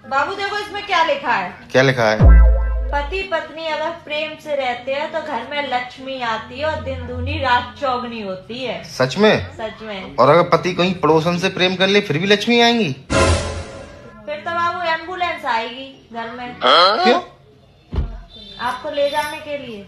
बाबू देखो इसमें क्या लिखा है। क्या लिखा है? पति पत्नी अगर प्रेम से रहते हैं तो घर में लक्ष्मी आती है और दिन दूनी रात चौगनी होती है। सच में? सच में। और अगर पति कहीं पड़ोसन से प्रेम कर ले फिर भी लक्ष्मी आएंगी? फिर तो बाबू एम्बुलेंस आएगी घर में। क्यों? आपको ले जाने के लिए।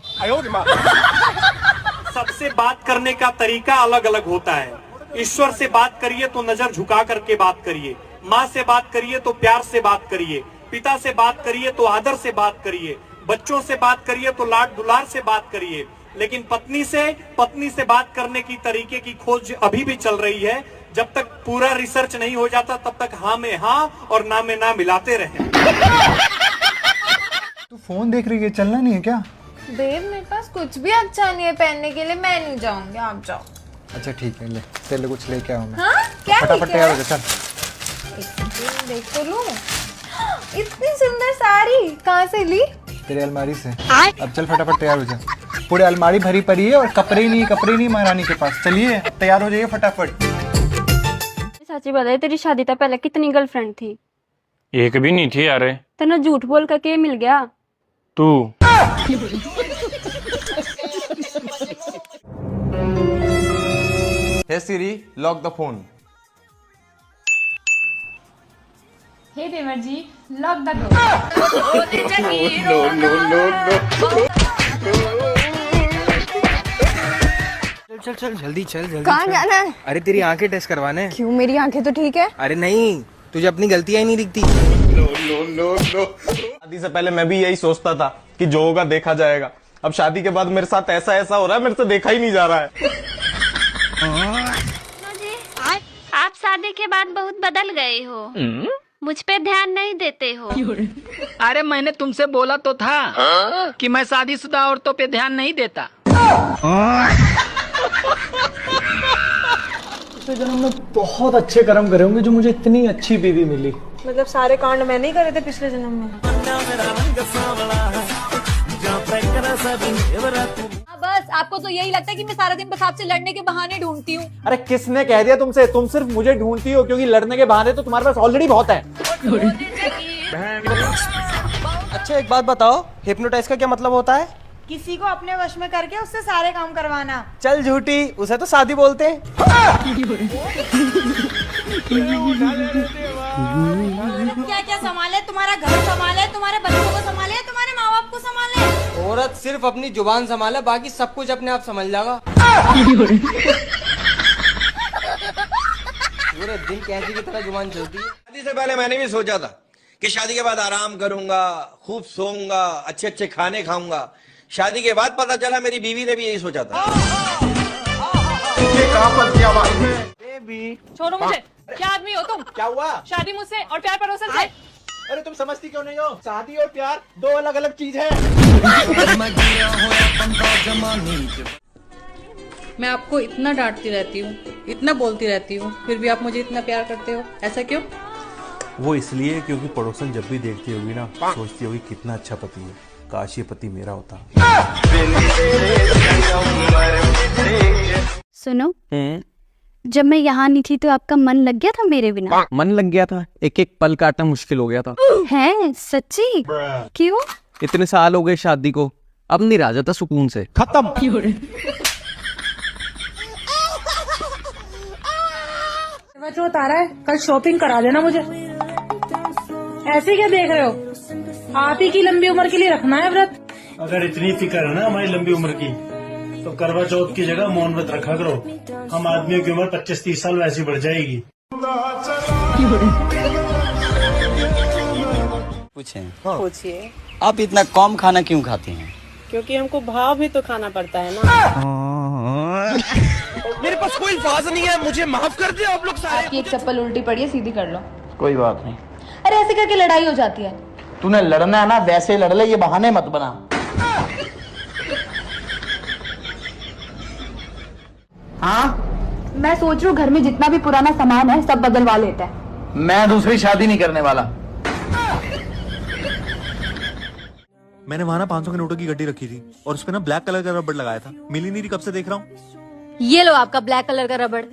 सबसे बात करने का तरीका अलग अलग होता है। ईश्वर से बात करिए तो नजर झुका करके बात करिए, माँ से बात करिए तो प्यार से बात करिए, पिता से बात करिए तो आदर से बात करिए, बच्चों से बात करिए तो लाड दुलार से बात करिए। लेकिन पत्नी से बात करने की तरीके की खोज अभी भी चल रही है। जब तक पूरा रिसर्च नहीं हो जाता तब तक हाँ में हाँ और ना में ना मिलाते रहें। तू फोन देख रही है, चलना नहीं है क्या? बेब मेरे पास कुछ भी अच्छा नहीं है पहनने के लिए, मैं नहीं जाऊंगी, आप जाओ। अच्छा ठीक है, ले तेरे लिए कुछ लेके आऊँ मैं। हाँ क्या फटाफट तैयार हो जा, चल। देख तो लूं। इतनी सुंदर साड़ी कहाँ से ली? तेरी अलमारी से। अब चल फटाफट तैयार हो जा, पूरी अलमारी भरी पड़ी है और कपड़े नहीं महारानी के पास। चलिए अब तैयार हो जाइए फटाफट। सच्ची बताए, तेरी शादी तो पहले कितनी गर्लफ्रेंड थी? एक भी नहीं थी यार। तेना झूठ बोल करके मिल गया तू। Hey Siri, lock the phone. हे देवर जी, लॉक द डोर। चल जल्दी जल्दी। कहाँ जाना है? अरे तेरी आंखें टेस्ट करवाने। क्यों, मेरी आंखें तो ठीक है। अरे नहीं, तुझे अपनी गलतियां ही नहीं दिखती। शादी से पहले मैं भी यही सोचता था कि जो होगा देखा जाएगा। अब शादी के बाद मेरे साथ ऐसा हो रहा है, मेरे से देखा ही नहीं जा रहा है। आप शादी के बाद बहुत बदल गए हो, मुझ पे ध्यान नहीं देते हो। अरे मैंने तुमसे बोला तो था कि मैं शादीशुदा औरतों पे ध्यान नहीं देता। पिछले जन्म में बहुत अच्छे कर्म करे होंगे जो मुझे इतनी अच्छी बीवी मिली। मतलब सारे कांड मैं नहीं करे थे पिछले जन्म में? बस आपको तो यही लगता है कि मैं सारा दिन बस आपसे लड़ने के बहाने ढूंढती हूँ। अरे किसने कह दिया तुमसे? तुम सिर्फ मुझे ढूंढती हो क्योंकि लड़ने के बहाने तो तुम्हारे पास ऑलरेडी बहुत है। अच्छा एक बात बताओ, हिप्नोटाइज का क्या मतलब होता है? किसी को अपने वश में करके उससे सारे काम करवाना। चल झूठी, उसे तो शादी बोलते हैं। क्या क्या संभाले? तुम्हारा घर संभाले, तुम्हारे बच्चों को संभाले, तुम्हारे माँ बाप को संभाले। औरत सिर्फ अपनी जुबान संभाले, बाकी सब कुछ अपने आप संभल जाएगा। पूरे दिन कैसी की तरह जुबान चलती है। शादी से पहले मैंने भी सोचा था कि शादी के बाद आराम करूंगा, खूब सोऊंगा, अच्छे अच्छे खाने खाऊंगा। शादी के बाद पता चला मेरी बीवी ने भी यही सोचा था। बेबी छोड़ो मुझे, क्या आदमी हो तुम? क्या हुआ? शादी मुझसे और प्यार पड़ोसन से। अरे तुम समझती क्यों नहीं हो? शादी और प्यार दो अलग अलग चीज है। मैं आपको इतना डांटती रहती हूँ, इतना बोलती रहती हूँ, फिर भी आप मुझे इतना प्यार करते हो, ऐसा क्यों? वो इसलिए क्योंकि पड़ोसन जब भी देखती होगी ना, सोचती होगी कितना अच्छा पति है, काश ये पति मेरा होता। सुनो, जब मैं यहाँ नहीं थी तो आपका मन लग गया था मेरे बिना? मन लग गया था, एक एक पल काटना मुश्किल हो गया था। है सच्ची? क्यों? इतने साल हो गए शादी को, अब नहीं रहा जाता सुकून से। खत्म। जो तारा है, कल शॉपिंग करा देना मुझे। ऐसे क्या देख रहे हो? आप ही की लंबी उम्र के लिए रखना है व्रत। अगर इतनी फिक्र है ना हमारी लंबी उम्र की, तो करवा चौथ की जगह मौन व्रत रखा करो। हम आदमियों की उम्र 25-30 साल वैसी बढ़ जाएगी। पूछिए, आप इतना कम खाना क्यों खाते हैं? क्योंकि हमको भाव भी तो खाना पड़ता है ना। मेरे पास कोई अल्फाज नहीं है, मुझे माफ कर दे आप लोग सारे। आपकी एक चप्पल उल्टी पड़ी है, सीधी कर लो। कोई बात नहीं। अरे ऐसे करके लड़ाई हो जाती है। तूने लड़ना है ना, वैसे लड़ ले, ये बहाने मत बना। हाँ मैं सोच रही हूँ घर में जितना भी पुराना सामान है सब बदलवा लेते हैं। मैं दूसरी शादी नहीं करने वाला। मैंने वहां ना 500 के नोटों की गड्डी रखी थी और उस पे ना ब्लैक कलर का रबड़ लगाया था, मिली नहीं रही, कब से देख रहा हूँ। ये लो आपका ब्लैक कलर का रबड़,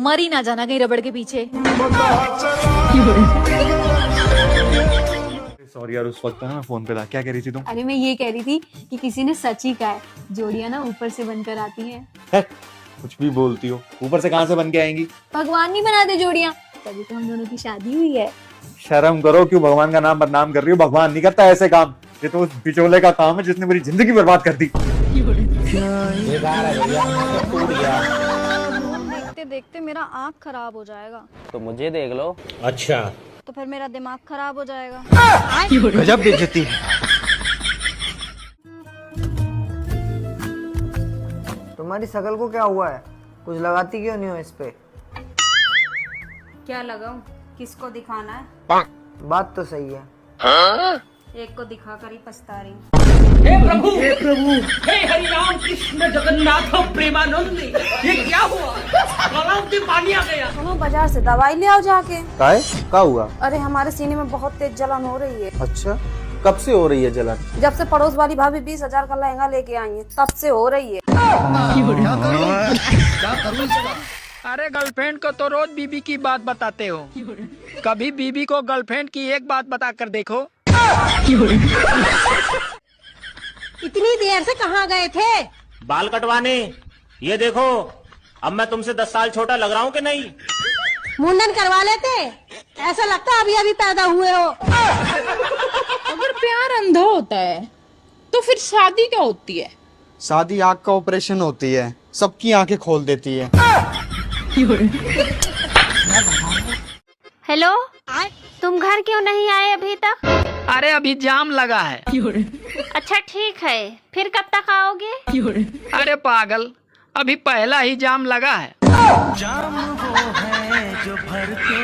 मर ही ना जाना कहीं रबड़ के पीछे। और यार उस वक्त ना मैं फोन पे था, क्या कह रही थी तुम? अरे मैं ये कह रही थी कि किसी ने सच ही कहा है, जोड़ियां ना ऊपर से बनकर आती हैं। कुछ भी बोलती हो, ऊपर से कहाँ से बन के आएंगी? भगवान नहीं बनाते जोड़ियां, तभी तो हम दोनों की शादी हुई है। शर्म करो, क्यों भगवान का नाम बदनाम कर रही हो? भगवान नहीं करता ऐसे काम, ये तो उस बिचौले का काम है जिसने मेरी जिंदगी बर्बाद कर दी। देखते देखते मेरा आँख खराब हो जाएगा। तो मुझे देख लो। अच्छा, तो फिर मेरा दिमाग खराब हो जाएगा। गजब बेइज्जती है। तुम्हारी शकल को क्या हुआ है? कुछ लगाती क्यों नहीं हो इस पे? क्या लगाऊं? किसको दिखाना है? बात तो सही है। एक को दिखाकर ही पछता रही। हे प्रभु, हे हरि राम कृष्ण जगन्नाथ प्रेमानंद, ये क्या हुआ? गलाव में पानी आ गया। सुनो, बाजार से दवाई ले आओ जाके। काय? क्या हुआ? अरे हमारे सीने में बहुत तेज जलन हो रही है। अच्छा, कब से हो रही है जलन? जब से पड़ोस वाली भाभी 20,000 का लहंगा लेके आई है, तब से हो रही है। अरे गर्लफ्रेंड को तो रोज बीबी की बात बताते हो, कभी बीबी को गर्लफ्रेंड की एक बात बता कर देखो। इतनी देर से कहाँ गए थे? बाल कटवाने। ये देखो, अब मैं तुमसे 10 साल छोटा लग रहा हूँ कि नहीं? मुंडन करवा लेते, ऐसा लगता है अभी अभी पैदा हुए हो। अगर प्यार अंधा होता है तो फिर शादी क्या होती है? शादी आँख का ऑपरेशन होती है, सबकी आंखें खोल देती है। हेलो, तुम घर क्यों नहीं आए अभी तक? अरे अभी जाम लगा है। अच्छा ठीक है, फिर कब तक आओगे? अरे पागल, अभी पहला ही जाम लगा है। जाम वो है जो भर के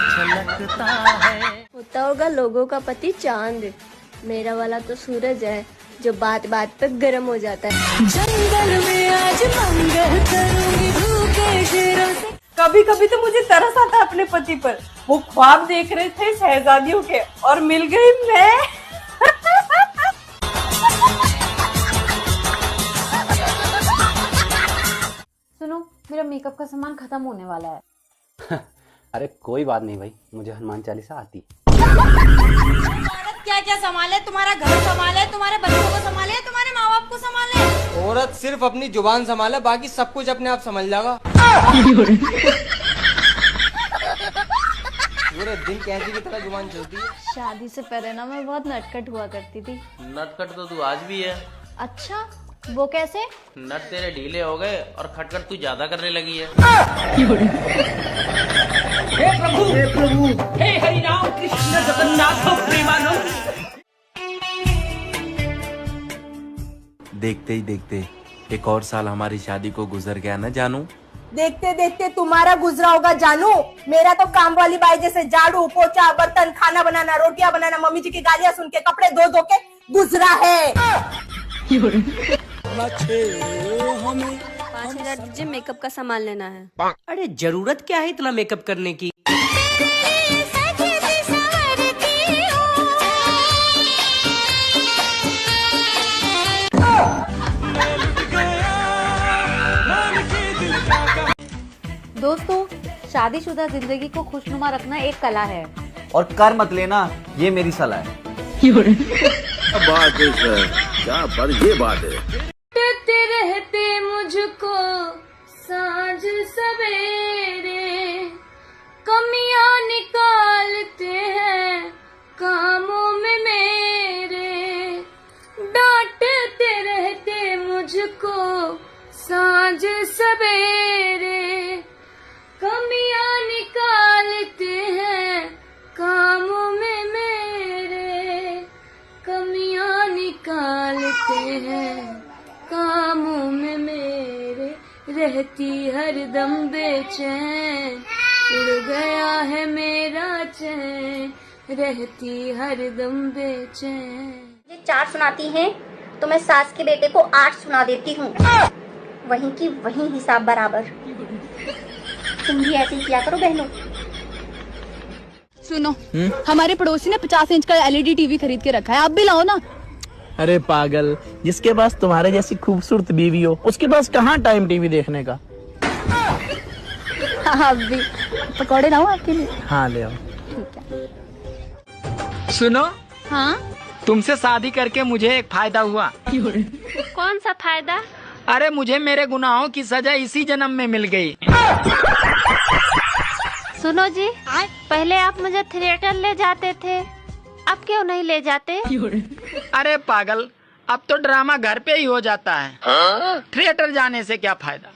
छलकता है। होता होगा लोगों का पति चांद, मेरा वाला तो सूरज है जो बात बात पे गर्म हो जाता है। जंगल में आज मंगल करूंगी भूखे शेरों से। कभी कभी तो मुझे तरस आता है अपने पति पर। वो ख्वाब देख रहे थे शहजादियों के और मिल गई मैं। सुनो, मेरा मेकअप का सामान खत्म होने वाला है। अरे कोई बात नहीं भाई, मुझे हनुमान चालीसा आती। क्या क्या संभाले? तुम्हारा घर संभाले, तुम्हारे बच्चों को संभाले, तुम्हारे माँ बाप को संभाले। औरत सिर्फ अपनी जुबान संभाले, बाकी सब कुछ अपने आप संभल जाएगा। पूरे दिन कैसी की तरह जुबान चलती है। शादी से पहले ना मैं बहुत नटखट हुआ करती थी। नटखट तो तू आज भी है। अच्छा, वो कैसे? नट तेरे ढीले हो गए और खटखट तू ज्यादा करने लगी है। हे प्रभु, हे हरि राम कृष्ण जगन्नाथ प्रेमानंद। देखते ही देखते एक और साल हमारी शादी को गुजर गया न जानू। देखते देखते तुम्हारा गुजरा होगा जानू। मेरा तो काम वाली बाई जैसे झाड़ू पोछा बर्तन खाना बनाना रोटियां बनाना मम्मी जी की गालियां सुन के कपड़े धो धो के गुजरा है। 5,000 दीजिए, मेकअप का सामान लेना है। अरे जरूरत क्या है इतना मेकअप करने की? दोस्तों, शादीशुदा जिंदगी को खुशनुमा रखना एक कला है। और कर मत लेना, ये मेरी सलाह है। बात है सर, क्या पर ये बात है। डरते रहते मुझको साँझ सवेरे, कमियां निकालते हैं कामों में मेरे। डांटते रहते मुझको साँझ सवेरे, कमियां निकालते हैं कामों में मेरे। कमियां निकालते हैं कामों में मेरे। रहती हरदम बेचैन, उड़ गया है मेरा चैन। रहती हरदम बेचैन। 4 सुनाती हैं तो मैं सास के बेटे को 8 सुना देती हूँ। वहीं की वहीं हिसाब बराबर। तुम भी ऐसे ही किया करो बहनों। सुनो, हमारे पड़ोसी ने 50 इंच का LED टीवी खरीद के रखा है, आप भी लाओ ना। अरे पागल, जिसके पास तुम्हारे जैसी खूबसूरत बीवी हो उसके पास कहाँ टाइम टीवी देखने का। आप भी पकौड़े लाओ आपके लिए। हाँ ले आओ। ठीक है। सुनो, हाँ? तुमसे शादी करके मुझे एक फायदा हुआ। कौन सा फायदा? अरे मुझे मेरे गुनाहों की सजा इसी जन्म में मिल गई। सुनो जी, पहले आप मुझे थिएटर ले जाते थे, अब क्यों नहीं ले जाते? अरे पागल, अब तो ड्रामा घर पे ही हो जाता है। थिएटर जाने से क्या फायदा।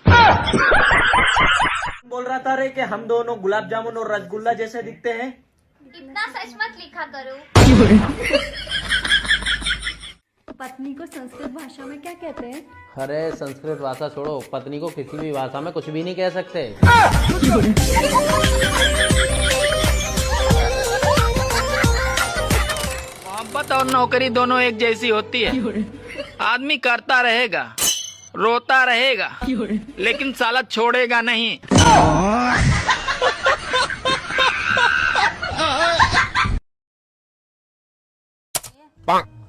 बोल रहा था रे कि हम दोनों गुलाब जामुन और रसगुल्ला जैसे दिखते हैं। इतना सच मत लिखा करो। पत्नी को संस्कृत भाषा में क्या कहते हैं? अरे संस्कृत भाषा छोड़ो, पत्नी को किसी भी भाषा में कुछ भी नहीं कह सकते। मोहब्बत और नौकरी दोनों एक जैसी होती है। आदमी करता रहेगा, रोता रहेगा, लेकिन साला छोड़ेगा नहीं।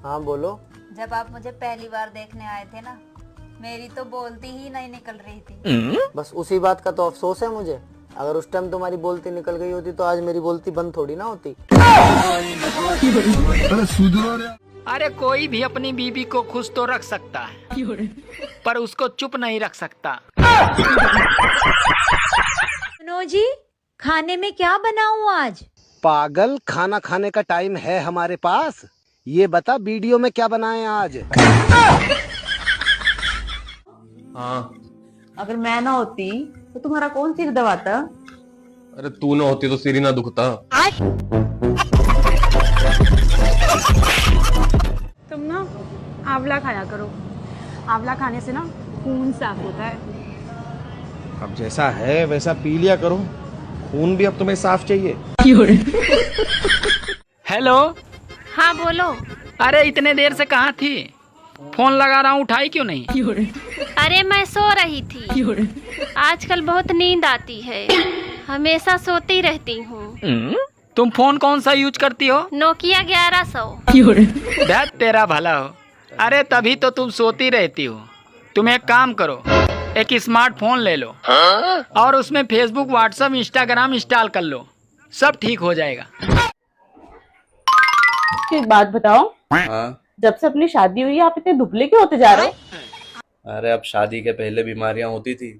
हाँ बोलो। जब आप मुझे पहली बार देखने आए थे ना, मेरी तो बोलती ही नहीं निकल रही थी। बस उसी बात का तो अफसोस है मुझे। अगर उस टाइम तुम्हारी बोलती निकल गई होती तो आज मेरी बोलती बंद थोड़ी ना होती। अरे कोई भी अपनी बीबी को खुश तो रख सकता है, पर उसको चुप नहीं रख सकता। सुनो जी, खाने में क्या बनाऊं आज? पागल, खाना खाने का टाइम है हमारे पास। ये बता वीडियो में क्या बनाए आज? हाँ। अगर मैं ना होती तो तुम्हारा कौन सिर दबाता? अरे तू ना होती तो सिर ही ना दुखता। तुम ना आंवला खाया करो। आंवला खाने से ना खून साफ होता है। अब जैसा है वैसा पी लिया करो, खून भी अब तुम्हें साफ चाहिए। हेलो। हाँ बोलो। अरे इतने देर से कहाँ थी? फोन लगा रहा हूँ, उठाई क्यों नहीं? अरे मैं सो रही थी। आजकल बहुत नींद आती है, हमेशा सोती रहती हूँ। तुम फोन कौन सा यूज करती हो? नोकिया 1100। दैट तेरा भला हो। अरे तभी तो तुम सोती रहती हो। तुम एक काम करो, एक स्मार्टफोन ले लो और उसमें फेसबुक, व्हाट्सएप, इंस्टाग्राम इंस्टॉल कर लो, सब ठीक हो जाएगा। एक बात बताओ, जब से अपनी शादी हुई आप इतने दुबले क्यों होते जा रहे हो? अरे अब शादी के पहले बीमारियां होती थी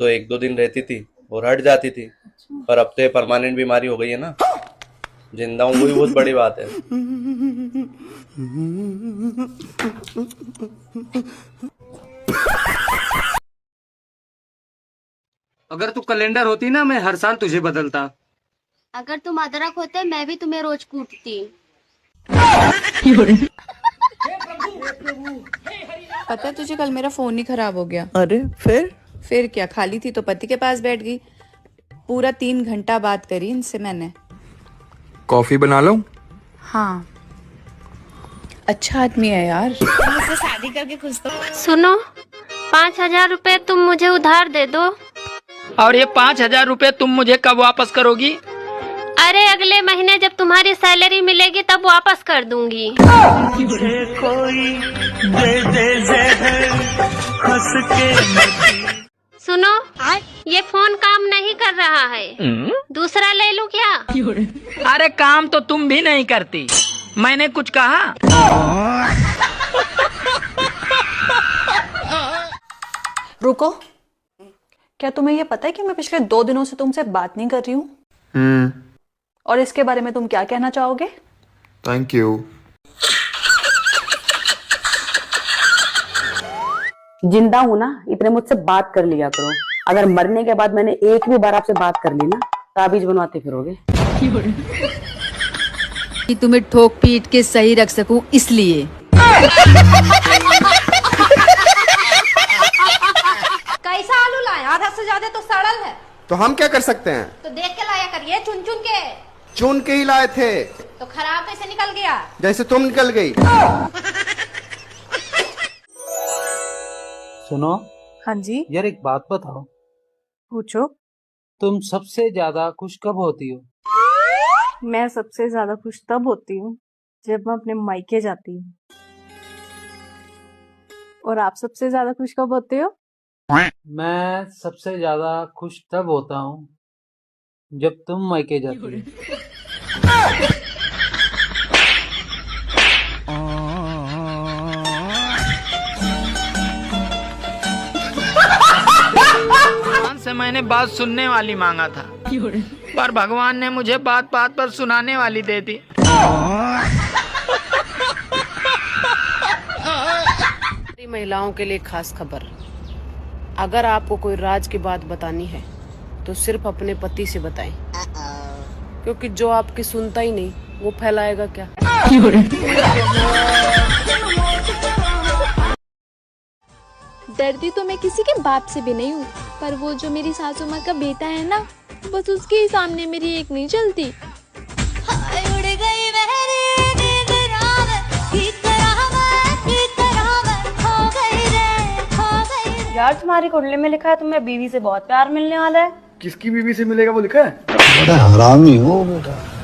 तो 1-2 दिन रहती थी और हट जाती थी, पर अब तो ये परमानेंट बीमारी हो गई है ना। जिंदा हूँ वही बहुत बड़ी बात है। अगर तू कैलेंडर होती ना, मैं हर साल तुझे बदलता। अगर तुम अदरक होते मैं भी तुम्हें रोज कूटती। पता है तुझे, कल मेरा फोन ही खराब हो गया। अरे फिर क्या, खाली थी तो पति के पास बैठ गई। पूरा 3 घंटा बात करी इनसे मैंने। कॉफी बना लो। हाँ, अच्छा आदमी है यार। मुझसे शादी करके खुश तो। सुनो, 5000 रुपए तुम मुझे उधार दे दो। और ये 5000 रुपए तुम मुझे कब वापस करोगी? अरे अगले महीने जब तुम्हारी सैलरी मिलेगी तब वापस कर दूंगी। कोई दे दे सुनो, ये फोन काम नहीं कर रहा है, दूसरा ले लूं क्या? अरे काम तो तुम भी नहीं करती, मैंने कुछ कहा? रुको, क्या तुम्हें ये पता है कि मैं पिछले 2 दिनों से तुमसे बात नहीं कर रही हूँ? और इसके बारे में तुम क्या कहना चाहोगे? Thank you. जिंदा हूँ ना, इतने मुझसे बात कर लिया करो। अगर मरने के बाद मैंने एक भी बार आपसे बात कर ली ना, ताबीज बनवाते फिरोगे। कि तुम्हें ठोक पीट के सही रख सकूं इसलिए। कैसा आलू लाया? आधा से ज्यादा तो सड़ल है। तो हम क्या कर सकते हैं? तो देख के लाया करिए, चुन चुन के। चुन के ही लाए थे। तो खराब कैसे निकल गया? जैसे तुम निकल गई। सुनो। हाँ जी। यार एक बात बताओ। पूछो। तुम सबसे ज्यादा खुश कब होती हो? मैं सबसे ज्यादा खुश तब होती हूँ जब मैं अपने मायके जाती हूँ। और आप सबसे ज्यादा खुश कब होते हो? मैं सबसे ज्यादा खुश तब होता हूँ जब तुम मायके जाती हो। मैंने बात सुनने वाली मांगा था, पर भगवान ने मुझे बात बात पर सुनाने वाली दे दी। महिलाओं के लिए खास खबर, अगर आपको कोई राज की बात बतानी है तो सिर्फ अपने पति से बताएं, क्योंकि जो आपकी सुनता ही नहीं वो फैलाएगा क्या। डरती तो मैं किसी के बाप से भी नहीं हूँ, पर वो जो मेरी सासू माँ का बेटा है ना, बस उसके ही सामने मेरी एक नहीं चलती। यार तुम्हारी कुंडली में लिखा है तुम्हें बीवी से बहुत प्यार मिलने वाला है। किसकी बीवी से मिलेगा वो लिखा है? बड़ा हरामी हो बेटा।